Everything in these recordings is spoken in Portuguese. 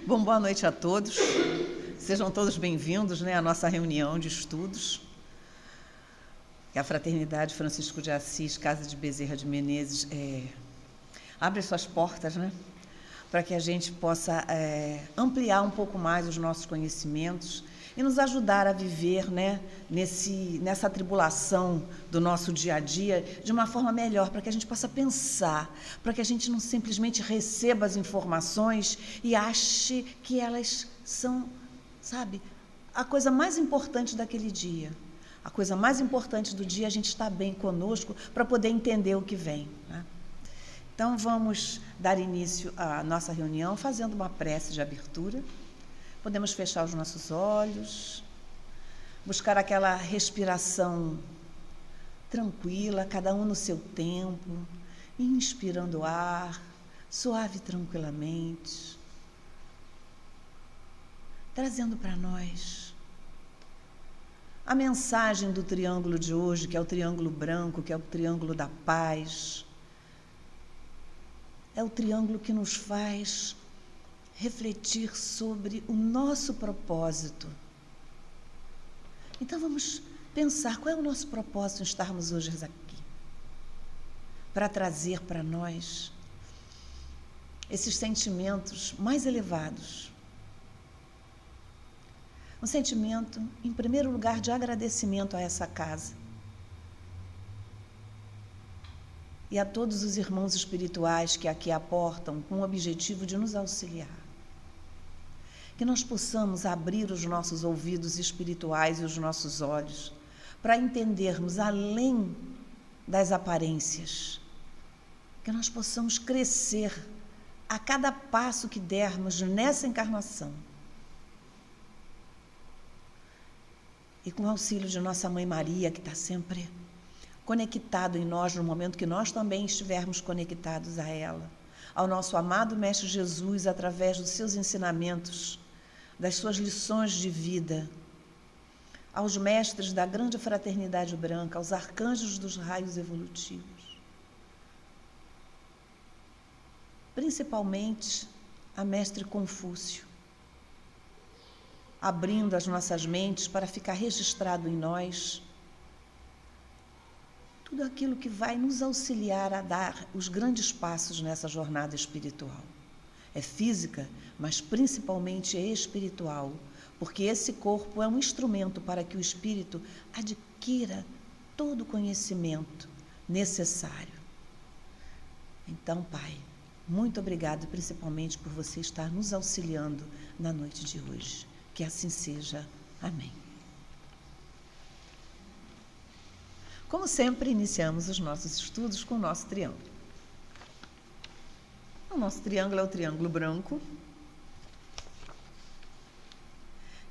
Bom, boa noite a todos. Sejam todos bem-vindos, à nossa reunião de estudos. Que a Fraternidade Francisco de Assis, Casa de Bezerra de Menezes, abre suas portas, para que a gente possa ampliar um pouco mais os nossos conhecimentos e nos ajudar a viver, nessa tribulação do nosso dia a dia de uma forma melhor, para que a gente possa pensar, para que a gente não simplesmente receba as informações e ache que elas são, a coisa mais importante daquele dia. A coisa mais importante do dia é a gente estar bem conosco para poder entender o que vem. Então, vamos dar início à nossa reunião fazendo uma prece de abertura. Podemos fechar os nossos olhos, buscar aquela respiração tranquila, cada um no seu tempo, inspirando o ar, suave e tranquilamente, trazendo para nós a mensagem do triângulo de hoje, que é o triângulo branco, que é o triângulo da paz. É o triângulo que nos faz refletir sobre o nosso propósito. Então vamos pensar qual é o nosso propósito em estarmos hoje aqui, para trazer para nós esses sentimentos mais elevados. Um sentimento, em primeiro lugar, de agradecimento a essa casa e a todos os irmãos espirituais que aqui aportam com o objetivo de nos auxiliar. Que nós possamos abrir os nossos ouvidos espirituais e os nossos olhos para entendermos além das aparências. Que nós possamos crescer a cada passo que dermos nessa encarnação. E com o auxílio de nossa Mãe Maria, que está sempre conectado em nós no momento que nós também estivermos conectados a ela, ao nosso amado Mestre Jesus, através dos seus ensinamentos, das suas lições de vida, aos mestres da grande fraternidade branca, aos arcanjos dos raios evolutivos, principalmente a Mestre Confúcio, abrindo as nossas mentes para ficar registrado em nós tudo aquilo que vai nos auxiliar a dar os grandes passos nessa jornada espiritual. É física, mas principalmente é espiritual, porque esse corpo é um instrumento para que o espírito adquira todo o conhecimento necessário. Então, Pai, muito obrigado principalmente por você estar nos auxiliando na noite de hoje. Que assim seja. Amém. Como sempre, iniciamos os nossos estudos com o nosso triângulo. O nosso triângulo é o triângulo branco,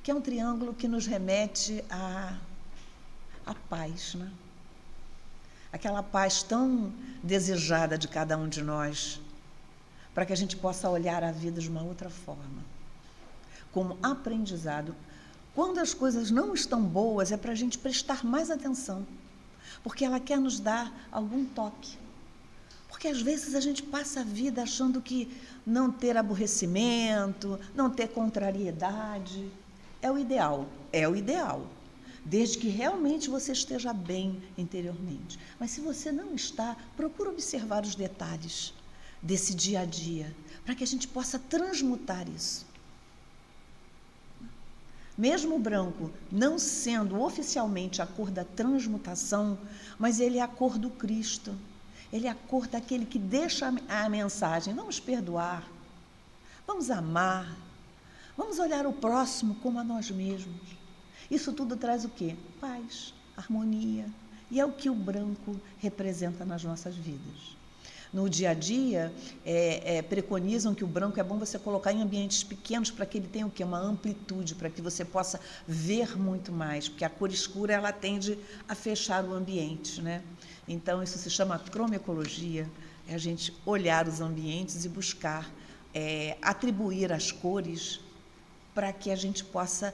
que é um triângulo que nos remete à paz, Aquela paz tão desejada de cada um de nós, para que a gente possa olhar a vida de uma outra forma, como aprendizado. Quando as coisas não estão boas, é para a gente prestar mais atenção, porque ela quer nos dar algum toque. Porque às vezes a gente passa a vida achando que não ter aborrecimento, não ter contrariedade, é o ideal, desde que realmente você esteja bem interiormente. Mas se você não está, procura observar os detalhes desse dia a dia, para que a gente possa transmutar isso. Mesmo o branco não sendo oficialmente a cor da transmutação, mas ele é a cor do Cristo. Ele é a cor daquele que deixa a mensagem: vamos perdoar, vamos amar, vamos olhar o próximo como a nós mesmos. Isso tudo traz o quê? Paz, harmonia. E é o que o branco representa nas nossas vidas. No dia a dia, preconizam que o branco é bom você colocar em ambientes pequenos para que ele tenha o quê? Uma amplitude, para que você possa ver muito mais, porque a cor escura ela tende a fechar o ambiente, Então, isso se chama cromecologia, é a gente olhar os ambientes e buscar atribuir as cores para que a gente possa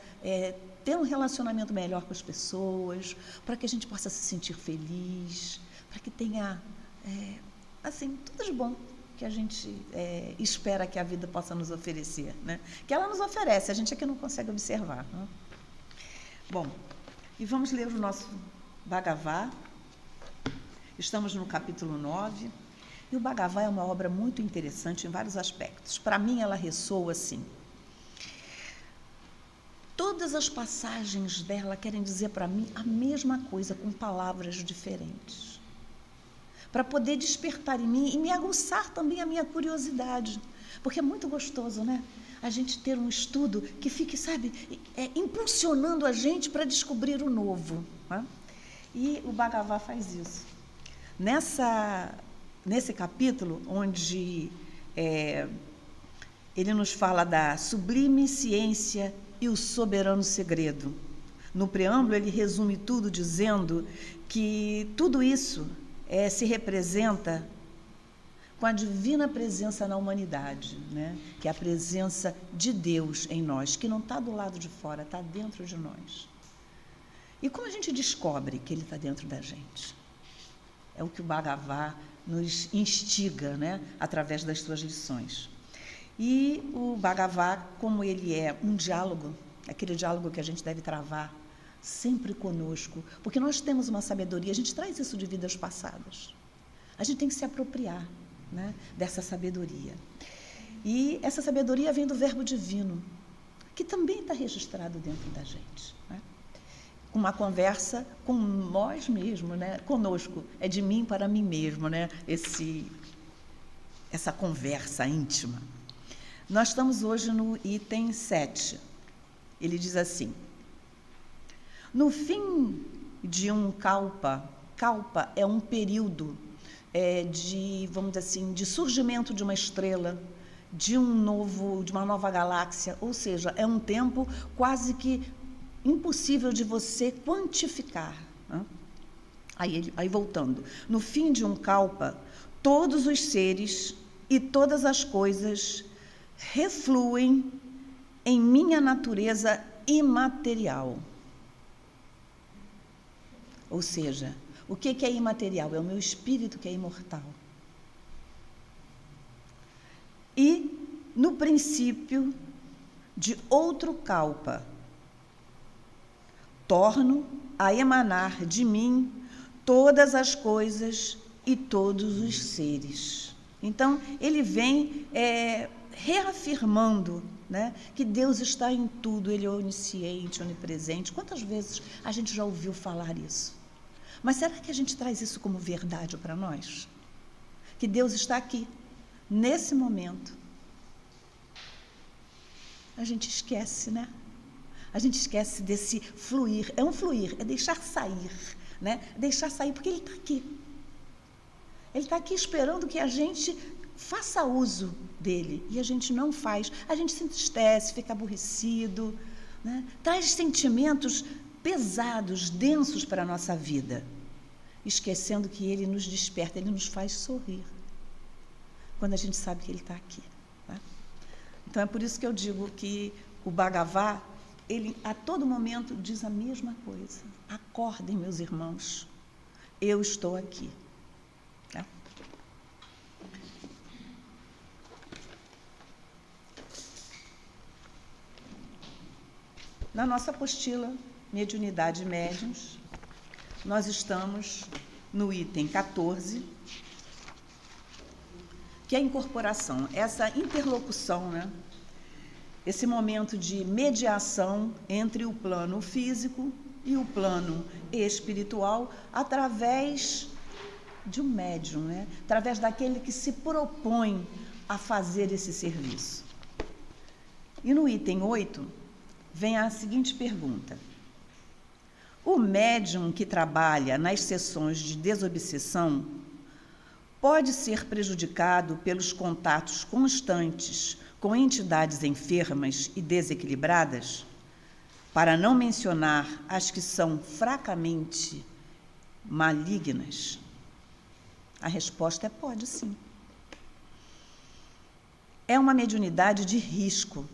ter um relacionamento melhor com as pessoas, para que a gente possa se sentir feliz, para que tenha, tudo de bom que a gente espera que a vida possa nos oferecer, né? Que ela nos oferece, a gente é que não consegue observar, né? Bom, e vamos ler o nosso Bhagavad. Estamos no capítulo 9, e o Bhagavad é uma obra muito interessante em vários aspectos. Para mim, ela ressoa assim. Todas as passagens dela querem dizer para mim a mesma coisa, com palavras diferentes, para poder despertar em mim e me aguçar também a minha curiosidade, porque é muito gostoso, né? A gente ter um estudo que fique, sabe, impulsionando a gente para descobrir o novo, né? E o Bhagavad faz isso. Nesse capítulo, onde ele nos fala da sublime ciência e o soberano segredo. No preâmbulo, ele resume tudo dizendo que tudo isso se representa com a divina presença na humanidade, né? Que é a presença de Deus em nós, que não está do lado de fora, está dentro de nós. E como a gente descobre que ele está dentro da gente? É o que o Bhagavad nos instiga, né? Através das suas lições. E o Bhagavad, como ele é um diálogo, aquele diálogo que a gente deve travar sempre conosco, porque nós temos uma sabedoria, a gente traz isso de vidas passadas. A gente tem que se apropriar, né, dessa sabedoria. E essa sabedoria vem do Verbo Divino, que também está registrado dentro da gente, né? Uma conversa com nós mesmos, né? Conosco, é de mim para mim mesmo, né? Essa conversa íntima. Nós estamos hoje no item 7. Ele diz assim: no fim de um kalpa é um período vamos dizer assim, de surgimento de uma estrela, de uma nova galáxia, ou seja, é um tempo quase que impossível de você quantificar, né? Aí voltando, no fim de um kalpa, todos os seres e todas as coisas refluem em minha natureza imaterial. Ou seja, o que é imaterial? É o meu espírito que é imortal. E, no princípio de outro kalpa, torno a emanar de mim todas as coisas e todos os seres. Então, ele vem reafirmando, né, que Deus está em tudo, ele é onisciente, onipresente. Quantas vezes a gente já ouviu falar isso? Mas será que a gente traz isso como verdade para nós? Que Deus está aqui, nesse momento. A gente esquece, né? A gente esquece desse fluir. É um fluir, é deixar sair, né? Deixar sair, porque ele está aqui. Ele está aqui esperando que a gente faça uso dele, e a gente não faz. A gente se entristece, fica aborrecido, né? Traz sentimentos pesados, densos para a nossa vida, esquecendo que ele nos desperta, ele nos faz sorrir, quando a gente sabe que ele está aqui, tá? Então, é por isso que eu digo que o Bhagavad, ele a todo momento diz a mesma coisa. Acordem, meus irmãos, eu estou aqui. Tá? Na nossa apostila Mediunidade e Médiuns, nós estamos no item 14, que é a incorporação, essa interlocução, né? Esse momento de mediação entre o plano físico e o plano espiritual, através de um médium, né? Através daquele que se propõe a fazer esse serviço. E no item 8, vem a seguinte pergunta: o médium que trabalha nas sessões de desobsessão pode ser prejudicado pelos contatos constantes com entidades enfermas e desequilibradas, para não mencionar as que são fracamente malignas? A resposta é pode, sim. É uma mediunidade de risco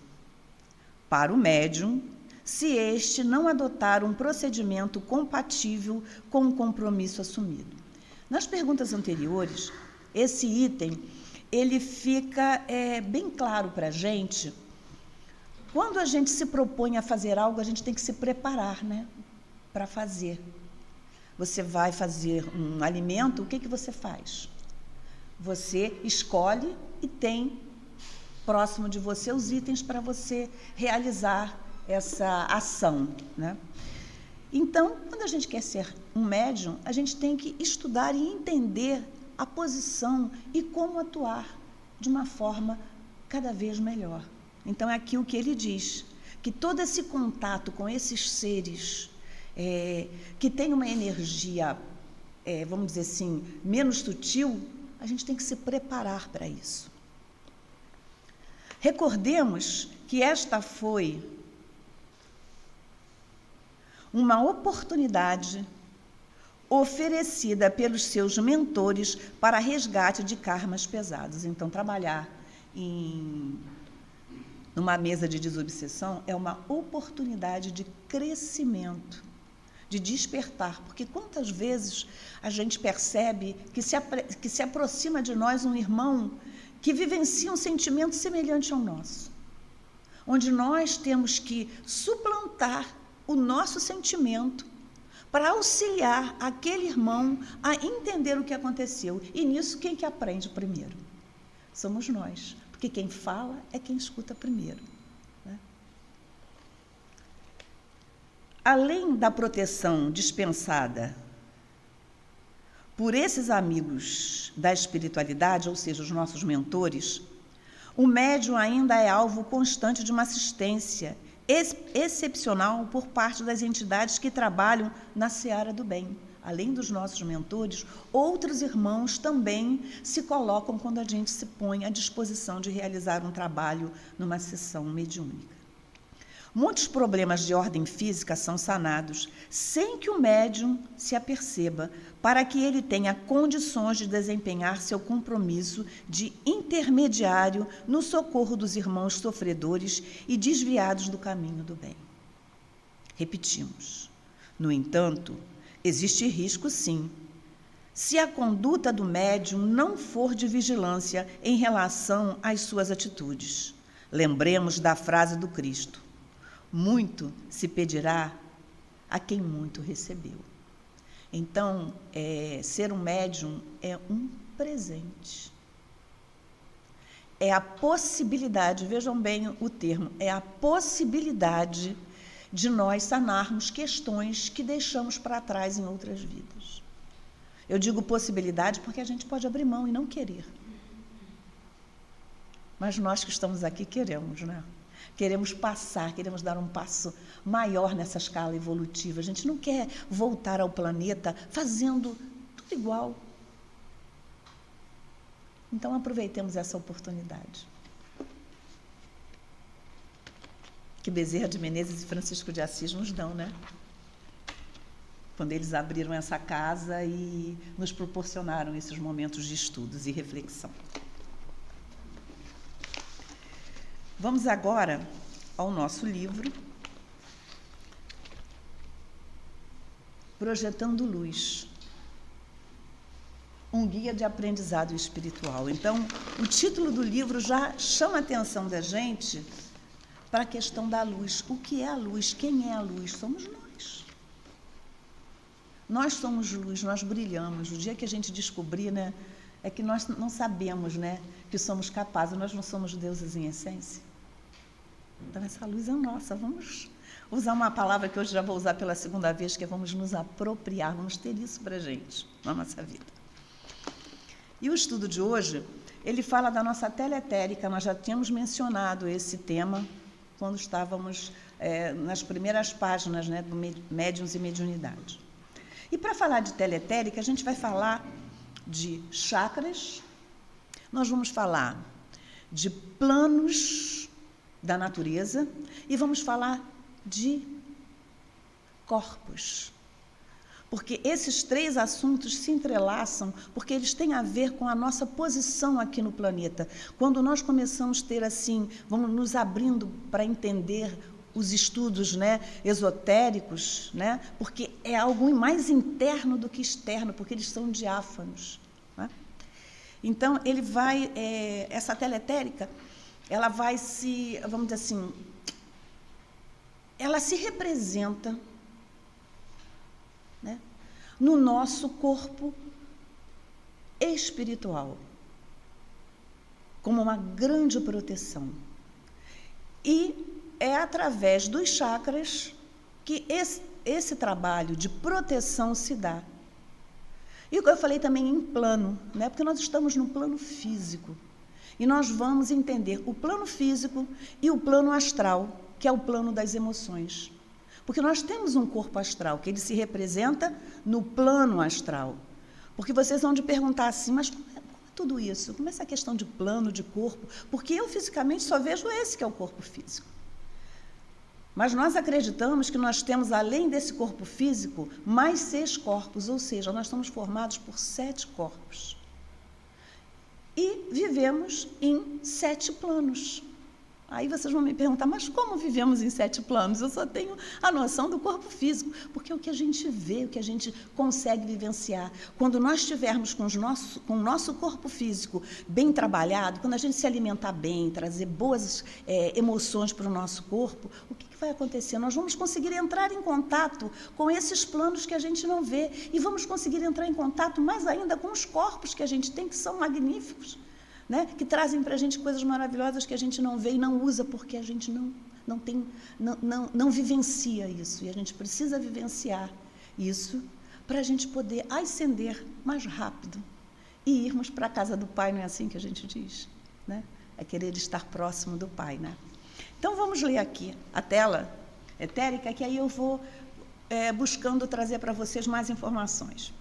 para o médium, se este não adotar um procedimento compatível com o compromisso assumido. Nas perguntas anteriores, esse item, ele fica bem claro para a gente. Quando a gente se propõe a fazer algo, a gente tem que se preparar, né, para fazer. Você vai fazer um alimento, o que você faz? Você escolhe e tem próximo de você os itens para você realizar essa ação, né? Então, quando a gente quer ser um médium, a gente tem que estudar e entender a posição e como atuar de uma forma cada vez melhor. Então, é aqui o que ele diz, que todo esse contato com esses seres que tem uma energia, vamos dizer assim, menos sutil, a gente tem que se preparar para isso. Recordemos que esta foi uma oportunidade oferecida pelos seus mentores para resgate de karmas pesados. Então, trabalhar numa mesa de desobsessão é uma oportunidade de crescimento, de despertar, porque quantas vezes a gente percebe que se aproxima de nós um irmão que vivencia um sentimento semelhante ao nosso, onde nós temos que suplantar o nosso sentimento para auxiliar aquele irmão a entender o que aconteceu. E nisso, quem que aprende primeiro? Somos nós, porque quem fala é quem escuta primeiro, né? Além da proteção dispensada por esses amigos da espiritualidade, ou seja, os nossos mentores, o médium ainda é alvo constante de uma assistência excepcional por parte das entidades que trabalham na seara do bem. Além dos nossos mentores, outros irmãos também se colocam quando a gente se põe à disposição de realizar um trabalho numa sessão mediúnica. Muitos problemas de ordem física são sanados sem que o médium se aperceba, para que ele tenha condições de desempenhar seu compromisso de intermediário no socorro dos irmãos sofredores e desviados do caminho do bem. Repetimos. No entanto, existe risco, sim, se a conduta do médium não for de vigilância em relação às suas atitudes. Lembremos da frase do Cristo: muito se pedirá a quem muito recebeu. Então, ser um médium é um presente. É a possibilidade, vejam bem o termo, é a possibilidade de nós sanarmos questões que deixamos para trás em outras vidas. Eu digo possibilidade porque a gente pode abrir mão e não querer. Mas nós que estamos aqui queremos, né? Queremos passar, queremos dar um passo maior nessa escala evolutiva. A gente não quer voltar ao planeta fazendo tudo igual. Então, aproveitemos essa oportunidade. Que Bezerra de Menezes e Francisco de Assis nos dão, né? Quando eles abriram essa casa e nos proporcionaram esses momentos de estudos e reflexão. Vamos agora ao nosso livro, Projetando Luz, um guia de aprendizado espiritual. Então, o título do livro já chama a atenção da gente para a questão da luz. O que é a luz? Quem é a luz? Somos nós. Nós somos luz, nós brilhamos. O dia que a gente descobrir, né, é que nós não sabemos, né, que somos capazes, nós não somos deuses em essência. Então, essa luz é nossa. Vamos usar uma palavra que hoje já vou usar pela segunda vez, que é vamos nos apropriar, vamos ter isso para a gente, na nossa vida. E o estudo de hoje, ele fala da nossa teletérica. Nós já tínhamos mencionado esse tema quando estávamos nas primeiras páginas, né, do Médiuns e Mediunidade. E para falar de teletérica, a gente vai falar de chakras, nós vamos falar de planos da natureza e vamos falar de corpos. Porque esses três assuntos se entrelaçam, porque eles têm a ver com a nossa posição aqui no planeta. Quando nós começamos a ter assim, vamos nos abrindo para entender os estudos, né, esotéricos, né, porque é algo mais interno do que externo, porque eles são diáfanos, né? Então, ele vai, essa tela etérica, ela vai se, vamos dizer assim, ela se representa, né, no nosso corpo espiritual, como uma grande proteção. E é através dos chakras que esse trabalho de proteção se dá. E o que eu falei também em plano, né? Porque nós estamos no plano físico. E nós vamos entender o plano físico e o plano astral, que é o plano das emoções. Porque nós temos um corpo astral, que ele se representa no plano astral. Porque vocês vão de perguntar assim, mas como é tudo isso? Como é essa questão de plano, de corpo? Porque eu fisicamente só vejo esse que é o corpo físico. Mas nós acreditamos que nós temos, além desse corpo físico, mais 6 corpos, ou seja, nós estamos formados por 7 corpos. E vivemos em 7 planos. Aí vocês vão me perguntar, mas como vivemos em 7 planos? Eu só tenho a noção do corpo físico, porque é o que a gente vê, o que a gente consegue vivenciar. Quando nós estivermos com o nosso corpo físico bem trabalhado, quando a gente se alimentar bem, trazer boas emoções para o nosso corpo, o que vai acontecer? Nós vamos conseguir entrar em contato com esses planos que a gente não vê e vamos conseguir entrar em contato mais ainda com os corpos que a gente tem, que são magníficos. Né? Que trazem para a gente coisas maravilhosas que a gente não vê e não usa porque a gente não vivencia isso. E a gente precisa vivenciar isso para a gente poder ascender mais rápido e irmos para a casa do Pai, não é assim que a gente diz? Né? É querer estar próximo do Pai. Né? Então, vamos ler aqui a tela etérica, que aí eu vou buscando trazer para vocês mais informações.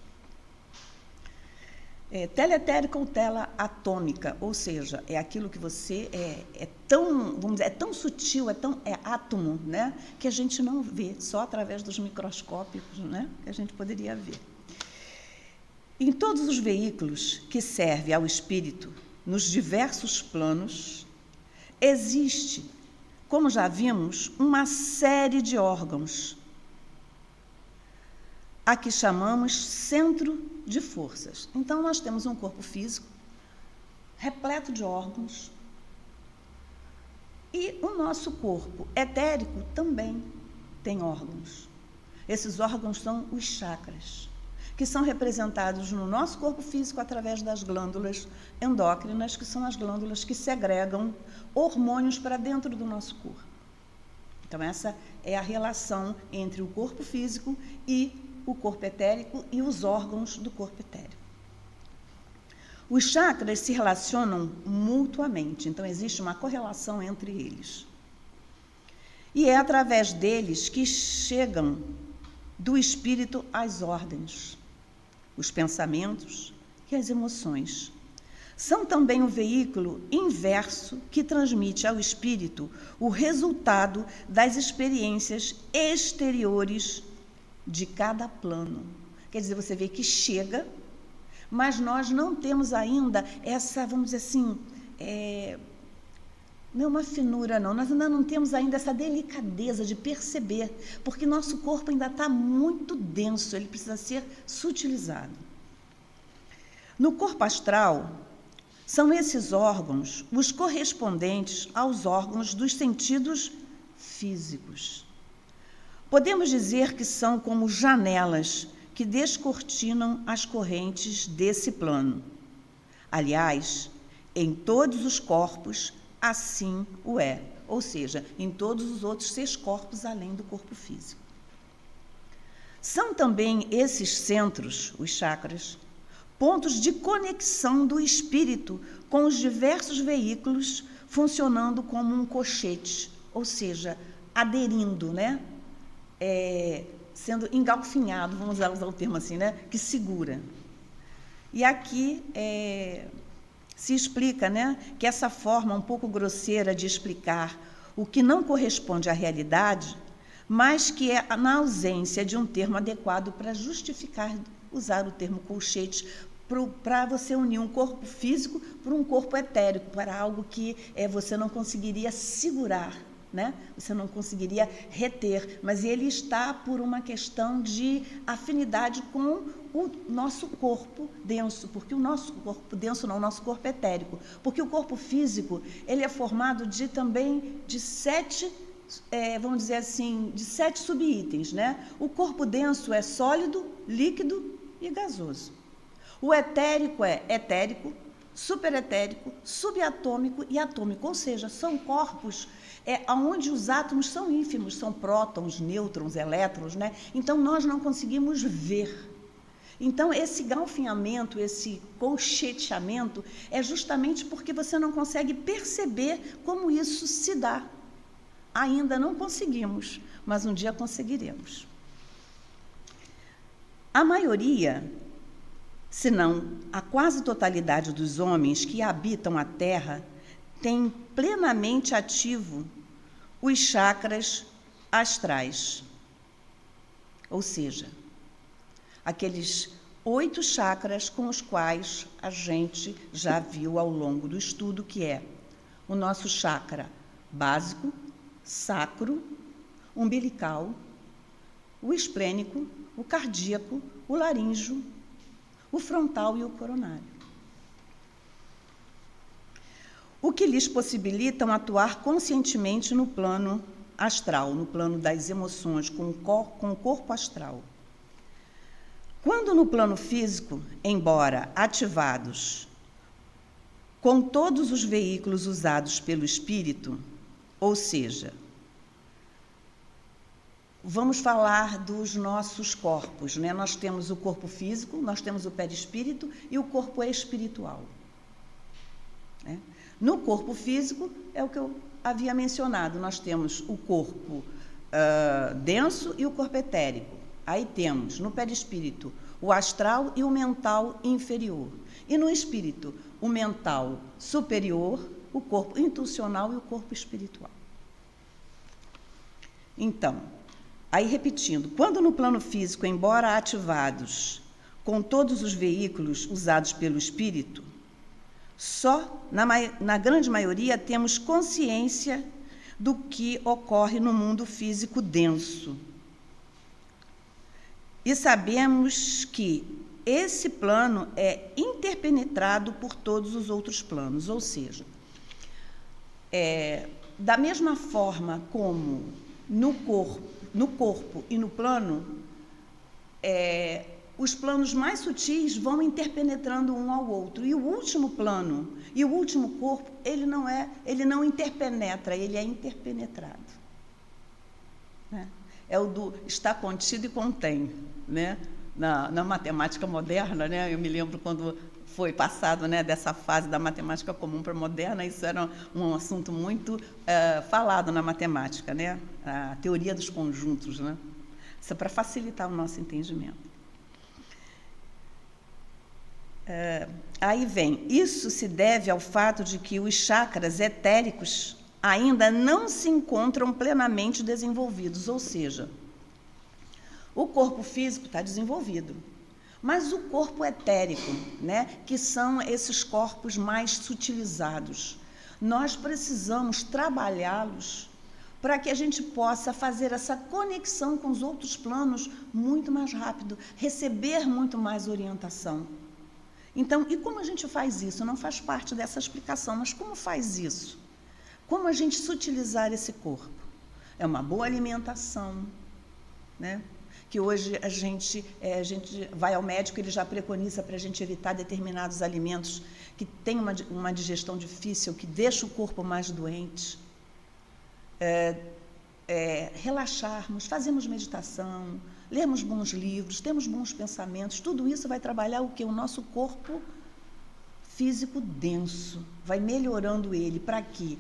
Tela etérica ou tela atômica, ou seja, é aquilo que você é tão, vamos dizer, é tão sutil, é átomo, né, que a gente não vê, só através dos microscópicos, né, que a gente poderia ver. Em todos os veículos que servem ao espírito, nos diversos planos, existe, como já vimos, uma série de órgãos, a que chamamos centro de forças. Então, nós temos um corpo físico repleto de órgãos e o nosso corpo etérico também tem órgãos. Esses órgãos são os chakras, que são representados no nosso corpo físico através das glândulas endócrinas, que são as glândulas que segregam hormônios para dentro do nosso corpo. Então, essa é a relação entre o corpo físico e o corpo etérico e os órgãos do corpo etérico. Os chakras se relacionam mutuamente, então existe uma correlação entre eles. E é através deles que chegam do espírito as ordens, os pensamentos e as emoções. São também o veículo inverso que transmite ao espírito o resultado das experiências exteriores de cada plano. Quer dizer, você vê que chega, mas nós não temos ainda essa, vamos dizer assim, não é uma finura, não. Nós ainda não temos ainda essa delicadeza de perceber, porque nosso corpo ainda está muito denso, ele precisa ser sutilizado. No corpo astral, são esses órgãos os correspondentes aos órgãos dos sentidos físicos. Podemos dizer que são como janelas que descortinam as correntes desse plano. Aliás, em todos os corpos, assim o é, ou seja, em todos os outros 6 corpos além do corpo físico. São também esses centros, os chakras, pontos de conexão do espírito com os diversos veículos, funcionando como um colchete, ou seja, aderindo, né? Sendo engalfinhado, vamos usar o termo assim, né? Que segura. E aqui se explica, né, que essa forma um pouco grosseira de explicar o que não corresponde à realidade, mas que é na ausência de um termo adequado para justificar usar o termo colchete, para você unir um corpo físico para um corpo etérico, para algo que você não conseguiria segurar, né? Você não conseguiria reter, mas ele está por uma questão de afinidade com o nosso corpo denso, porque o nosso corpo denso não, o nosso corpo etérico, porque o corpo físico, ele é formado também de 7, vamos dizer assim, de 7 subitens, né? O corpo denso é sólido, líquido e gasoso. O etérico é etérico, superetérico, subatômico e atômico, ou seja, são corpos onde os átomos são ínfimos, são prótons, nêutrons, elétrons, né? Então, nós não conseguimos ver. Então, esse galfinhamento, esse colcheteamento, é justamente porque você não consegue perceber como isso se dá. Ainda não conseguimos, mas um dia conseguiremos. A maioria, se não a quase totalidade dos homens que habitam a Terra, tem plenamente ativo os chakras astrais, ou seja, aqueles 8 chakras com os quais a gente já viu ao longo do estudo, que é o nosso chakra básico, sacro, umbilical, o esplênico, o cardíaco, o laríngeo, o frontal e o coronário. O que lhes possibilitam atuar conscientemente no plano astral, no plano das emoções, com o corpo astral. Quando no plano físico, embora ativados com todos os veículos usados pelo espírito, ou seja, vamos falar dos nossos corpos, né? Nós temos o corpo físico, nós temos o perispírito e o corpo espiritual, né? No corpo físico, é o que eu havia mencionado, nós temos o corpo denso e o corpo etérico. Aí temos, no perispírito, o astral e o mental inferior. E no espírito, o mental superior, o corpo intuicional e o corpo espiritual. Então, aí repetindo, quando no plano físico, embora ativados com todos os veículos usados pelo espírito, só na grande maioria temos consciência do que ocorre no mundo físico denso. E sabemos que esse plano é interpenetrado por todos os outros planos, ou seja, da mesma forma como no corpo e no plano, os planos mais sutis vão interpenetrando um ao outro. E o último plano e o último corpo, ele não interpenetra, ele é interpenetrado, né? É o do está contido e contém, né? Na matemática moderna, né? Eu me lembro quando foi passado, né, dessa fase da matemática comum para a moderna, isso era um assunto muito falado na matemática, né? A teoria dos conjuntos, né? Isso é para facilitar o nosso entendimento. Aí vem, isso se deve ao fato de que os chakras etéricos ainda não se encontram plenamente desenvolvidos, ou seja, o corpo físico está desenvolvido, mas o corpo etérico, né, que são esses corpos mais sutilizados, nós precisamos trabalhá-los para que a gente possa fazer essa conexão com os outros planos muito mais rápido, receber muito mais orientação. Então, e como a gente faz isso? Não faz parte dessa explicação, mas como faz isso? Como a gente sutilizar esse corpo? É uma boa alimentação, né? Que hoje a gente vai ao médico, ele já preconiza para a gente evitar determinados alimentos que têm uma digestão difícil, que deixa o corpo mais doente. Relaxarmos, fazemos meditação, lermos bons livros, temos bons pensamentos, tudo isso vai trabalhar o quê? O nosso corpo físico denso, vai melhorando ele para que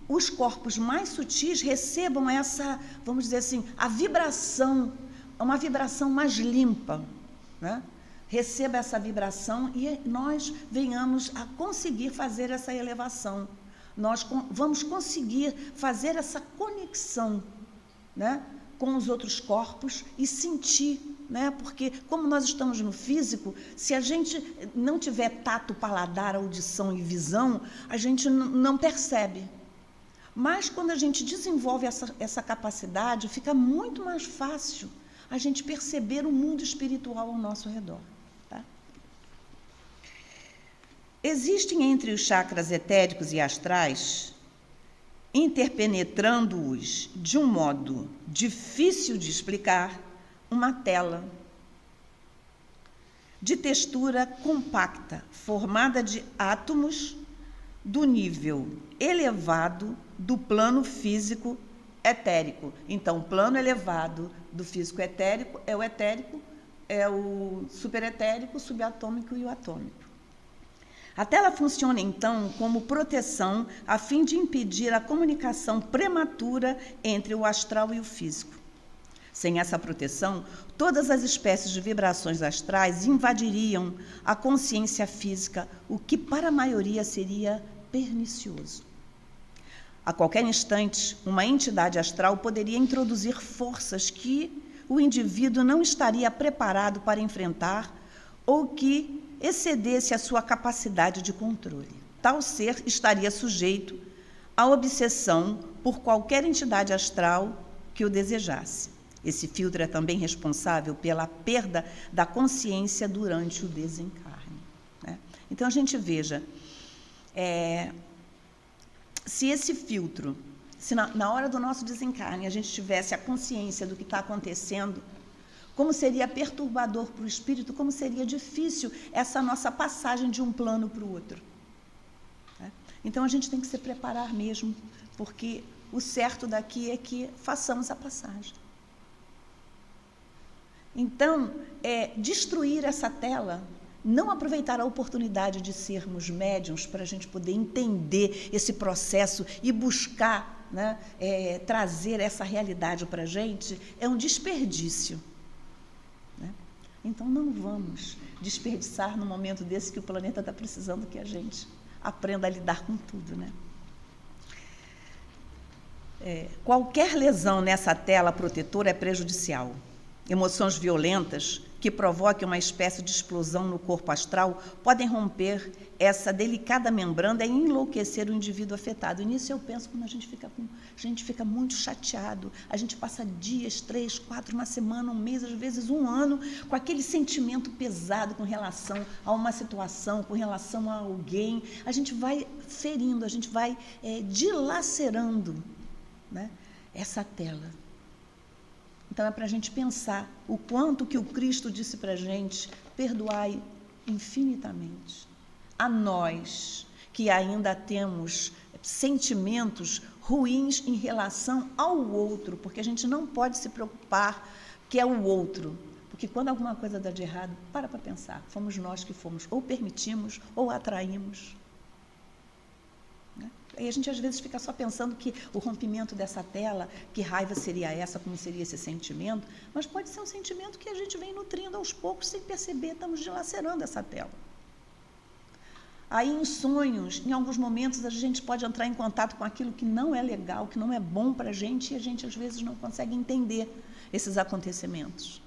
os corpos mais sutis recebam essa, vamos dizer assim, a vibração, uma vibração mais limpa, né? Receba essa vibração e nós venhamos a conseguir fazer essa elevação. Nós vamos conseguir fazer essa conexão, né, com os outros corpos e sentir, né? Porque como nós estamos no físico, se a gente não tiver tato, paladar, audição e visão, a gente não percebe. Mas quando a gente desenvolve essa capacidade, fica muito mais fácil a gente perceber o mundo espiritual ao nosso redor. Tá? Existem entre os chakras etéricos e astrais, interpenetrando-os de um modo difícil de explicar, uma tela de textura compacta, formada de átomos do nível elevado do plano físico etérico. Então, o plano elevado do físico etérico, é o superetérico, o subatômico e o atômico. A tela funciona, então, como proteção a fim de impedir a comunicação prematura entre o astral e o físico. Sem essa proteção, todas as espécies de vibrações astrais invadiriam a consciência física, o que para a maioria seria pernicioso. A qualquer instante, uma entidade astral poderia introduzir forças que o indivíduo não estaria preparado para enfrentar ou que excedesse a sua capacidade de controle. Tal ser estaria sujeito à obsessão por qualquer entidade astral que o desejasse. Esse filtro é também responsável pela perda da consciência durante o desencarne. Né? Então, a gente veja, se esse filtro, se na hora do nosso desencarne a gente tivesse a consciência do que está acontecendo, como seria perturbador para o espírito, como seria difícil essa nossa passagem de um plano para o outro. Né? Então, a gente tem que se preparar mesmo, porque o certo daqui é que façamos a passagem. Então, destruir essa tela, não aproveitar a oportunidade de sermos médiuns para a gente poder entender esse processo e buscar, né, trazer essa realidade para a gente, é um desperdício. Né? Então, não vamos desperdiçar no momento desse que o planeta está precisando que a gente aprenda a lidar com tudo. Né? Qualquer lesão nessa tela protetora é prejudicial. Emoções violentas que provoquem uma espécie de explosão no corpo astral podem romper essa delicada membrana e enlouquecer o indivíduo afetado. E nisso eu penso quando a gente fica muito chateado, a gente passa dias, 3, 4, uma semana, um mês, às vezes um ano, com aquele sentimento pesado com relação a uma situação, com relação a alguém. A gente vai ferindo, a gente vai dilacerando, né, essa tela. Então, é para a gente pensar o quanto que o Cristo disse para a gente: perdoai infinitamente. A nós, que ainda temos sentimentos ruins em relação ao outro, porque a gente não pode se preocupar que é o outro. Porque quando alguma coisa dá de errado, para pensar, fomos nós que fomos, ou permitimos, ou atraímos. Aí a gente às vezes fica só pensando que o rompimento dessa tela, que raiva seria essa, como seria esse sentimento, mas pode ser um sentimento que a gente vem nutrindo aos poucos, sem perceber, estamos dilacerando essa tela. Aí em sonhos, em alguns momentos, a gente pode entrar em contato com aquilo que não é legal, que não é bom para a gente, e a gente às vezes não consegue entender esses acontecimentos.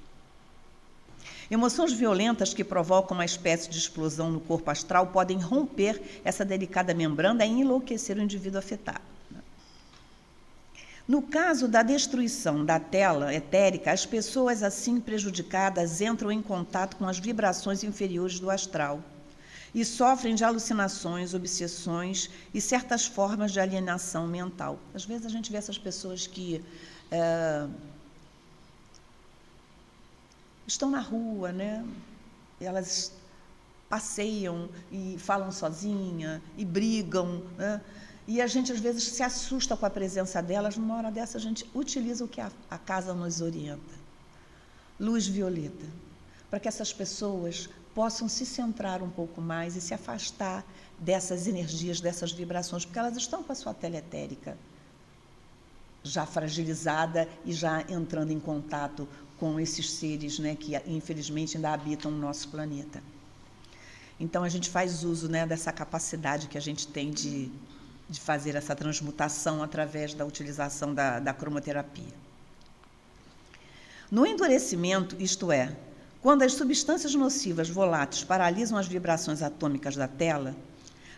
Emoções violentas que provocam uma espécie de explosão no corpo astral podem romper essa delicada membrana e enlouquecer o indivíduo afetado. No caso da destruição da tela etérica, as pessoas assim prejudicadas entram em contato com as vibrações inferiores do astral e sofrem de alucinações, obsessões e certas formas de alienação mental. Às vezes a gente vê essas pessoas que estão na rua, né? Elas passeiam e falam sozinha e brigam, né? E a gente às vezes se assusta com a presença delas. Numa hora dessa a gente utiliza o que a casa nos orienta: luz violeta, para que essas pessoas possam se centrar um pouco mais e se afastar dessas energias, dessas vibrações, porque elas estão com a sua tela etérica já fragilizada e já entrando em contato com esses seres, né, que infelizmente ainda habitam o nosso planeta. Então a gente faz uso, né, dessa capacidade que a gente tem de fazer essa transmutação através da utilização da cromoterapia. No endurecimento, isto é, quando as substâncias nocivas voláteis paralisam as vibrações atômicas da tela,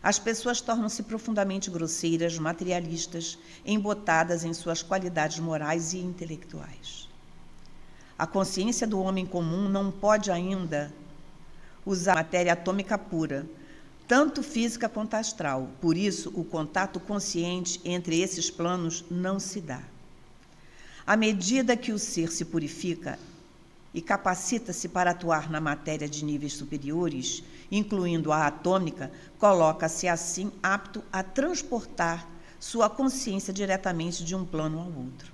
as pessoas tornam-se profundamente grosseiras, materialistas, embotadas em suas qualidades morais e intelectuais. A consciência do homem comum não pode ainda usar matéria atômica pura, tanto física quanto astral. Por isso, o contato consciente entre esses planos não se dá. À medida que o ser se purifica e capacita-se para atuar na matéria de níveis superiores, incluindo a atômica, coloca-se assim apto a transportar sua consciência diretamente de um plano ao outro.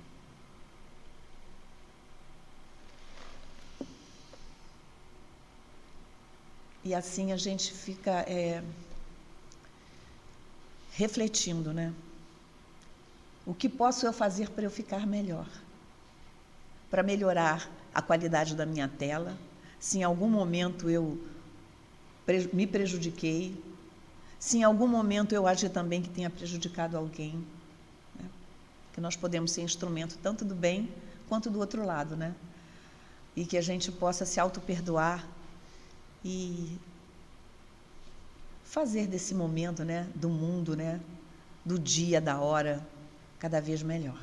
E assim a gente fica refletindo, né? O que posso eu fazer para eu ficar melhor? Para melhorar a qualidade da minha tela? Se em algum momento eu me prejudiquei, se em algum momento eu agi também que tenha prejudicado alguém, né? Que nós podemos ser instrumento tanto do bem quanto do outro lado, né? E que a gente possa se auto-perdoar e fazer desse momento, né, do mundo, né, do dia, da hora, cada vez melhor.